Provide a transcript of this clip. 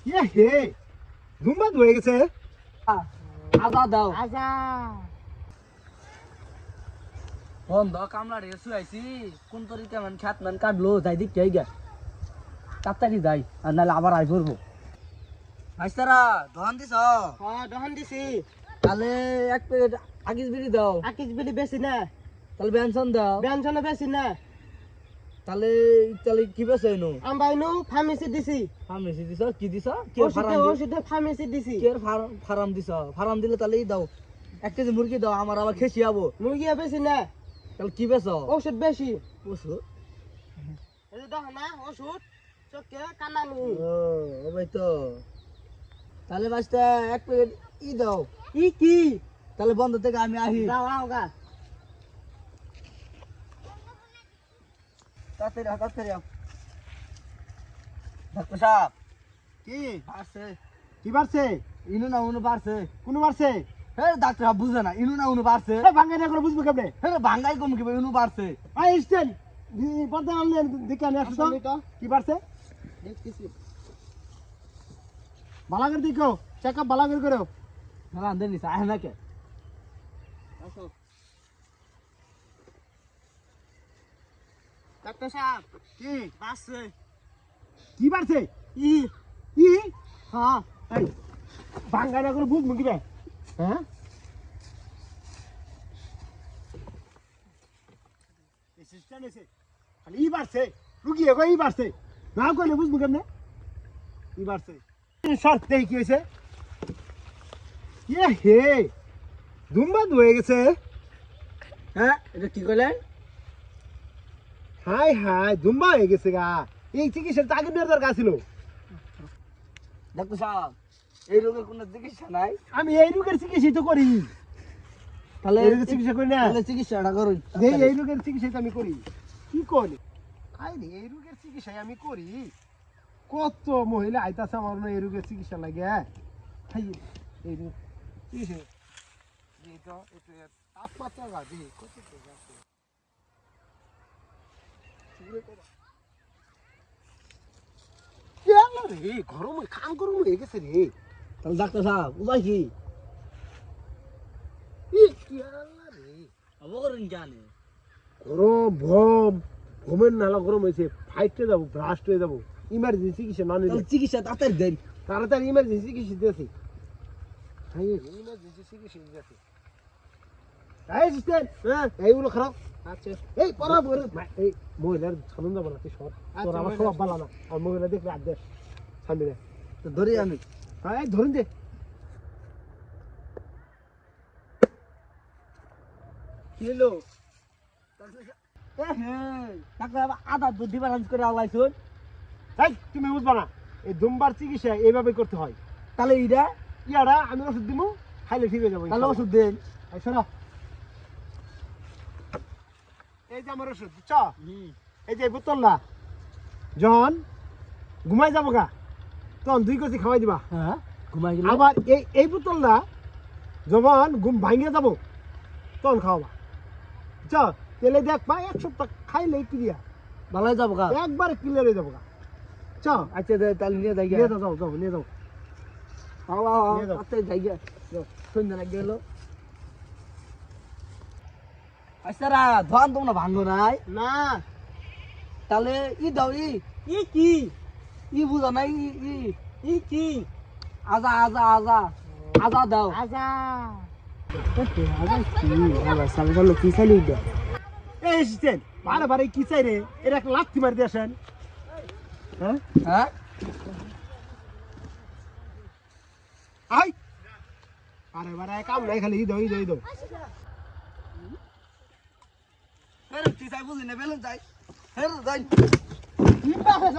ইয়ে হে ধুমবাদ হয়ে গেছে। আজা দাও আজা বন্ধ কামলা রে শুয়াইছি কোন তরিকা মান খাত মান কাটলো যাই দিক যাই গা তাড়াতাড়ি যাই আর নাহলে আবার আই পড়বো ভাইস্তারা দহন দিছ হ্যাঁ দহন দিছি তাহলে এক প্লেট আগিস বিড়ি দাও আকিস বিলি বেশি না তাহলে ব্যঞ্জন দাও ব্যঞ্জনে বেশি না তাহলে তাহলে কি বেছে নো আমবাইনু ফার্মেসি দিছি ফার্মেসি দিছ কি দিছ কি ওষুধে ফার্ম ওষুধে ফার্মেসি দিছি কি ফার্ম দিছ ফার্ম দিলে তাহলে দাও 1 কেজি মুরগি দাও আমার আবার খেসি আবো মুরগি বেশি না তাহলে কি বেছো ওষুধ বেশি ওষুধ এই দেখো না ওষুধ চোখে কানানি ও ভাই তো তাহলে বাস্তা এক প্লেট ই দাও কি তাহলে বন্ধ থেকে আমি আহি যাও আওগা তাড়াতাড়ি ডাক্তার সাহেব কি বাড়ছে কি বাড়ছে? ইনু না উনু বাড়ছে কোন বাড়ছে? হে ডাক্তার সাহেব বুঝে না ইনু না উনু বাড়ছে এই ভাঙ্গাই না করে বুঝবো কেমনে? হে বাঙ্গাই কম কি ইনু বাড়ছে আই স্ট্যান্ড পর্দা আনলে দেখে আনি আসো তো। কি বাড়ছে? দেখতেছি বালাগর দিকো চেকআপ বালাগর করো। না আন্দে নিছে আহে না কে আসো ডাক্তার সাহেব কি বাসছে কি বাড়ছে? ই ই হ্যাঁ এই ভাঙ্গাই না করে বুঝবো কি রে? হ্যাঁ সিস্টেম এসে খালি ই বাড়ছে রুগী এগো ই বাড়ছে না কইলে বুঝবো কেমনে? ই বাড়ছে শর্ট দেই কি হয়েছে? ইয়ে হে ধুমবাদ হয়ে গেছে। হ্যাঁ এটা কি কইলেন হাই হাই ধুমবা হয়ে গেছে গা। এই চিকিৎসার তো আগে নেওয়ার দরকার ছিল। ডাক্তার সাহেব এই রোগের কোনো চিকিৎসা নাই আমি এই রোগের চিকিৎসা তো করি। তাহলে এই রোগের চিকিৎসা করি না। তাহলে চিকিৎসাটা করুন এই রোগের চিকিৎসা তো আমি করি। কি করি আই রে এই রোগের চিকিৎসা আমি করি। কত মহিলা আইতাছে আমার না এই রোগের চিকিৎসা লাগে। হাই এই রোগ চিকিৎসা এই তো এটা তাপমাত্রা বাড়ে কত তো যাচ্ছে। কেন রে গরম কাম গরম হয়ে গেছে রে। তাহলে ডাক্তার সাহেব উপায় কি ই কেন রে অবকরণ জানে গরম ঘুমের নালা গরম হয়েছে ফাইটে যাবো ব্রাস্ট হয়ে যাবো ইমার্জেন্সি চিকিৎসা না নিলে তাহলে চিকিৎসা তাড়াতাড়ি দেন তাড়াতাড়ি ইমার্জেন্সি চিকিৎসা দিয়েছে ইমার্জেন্সি চিকিৎসা দিয়েছে এই সিস্টেম হ্যাঁ এইগুলো খারাপ আচ্ছা এই পড়া বলে এই মহিলার সামনে যাবো না তুই সর তোর আমার সব ভালো না আর মহিলা দেখলে আর দেশ সামনে রে তো ধরি আমি এই ধরুন দে কি হলো ডাক্তার আধা দুধ ব্যালেন্স করে আলাইছুন এই তুমি বুঝবা না এই দুমবার চিকিৎসা এইভাবে করতে হয়। তাহলে ইটা ইয়ারা আমি ওষুধ দিব খাইলে ঠিক হয়ে যাবো তাহলে ওষুধ দেন এই শোনো এই যে আমার ওষুধ বুঝছ এই যে বোতলটা যখন ঘুমাই যাবো গা তখন 2 কচি খাওয়াই দিবা। হ্যাঁ ঘুমাই গেল আবার এই বোতলটা যখন ঘুম ভাঙিয়ে যাবো তখন খাওয়াবা বুঝছ। তেলে দেখবা 1 সপ্তাহ খাইলে ক্লিয়ার ভালো যাবো গা একবার ক্লিয়ার হয়ে যাবো গা চ আচ্ছা তাহলে নিয়ে যাই নিয়ে যাও যাও নিয়ে যাও নিয়ে যাও। তাড়াতাড়ি যাই গে সন্ধ্যা লাগে গেল আচ্ছা ধন তোমরা ভাঙো নাই না তাহলে ই দাও কি ই বুঝো না কি আজা আজা আজা আজা দাও আজা আজা কি আবার সামনে লোক কি চাইলি দে এই সিস্টেম বারে বারে কি চাই রে এর এক লাথি মারি দিয়েছেন। হ্যাঁ হ্যাঁ আই বারে বারে কাম নাই খালি ইদো ইদো ইদো হেরে কি চাই বুঝি না বেলুন যাই হেরে যাই কি বাবা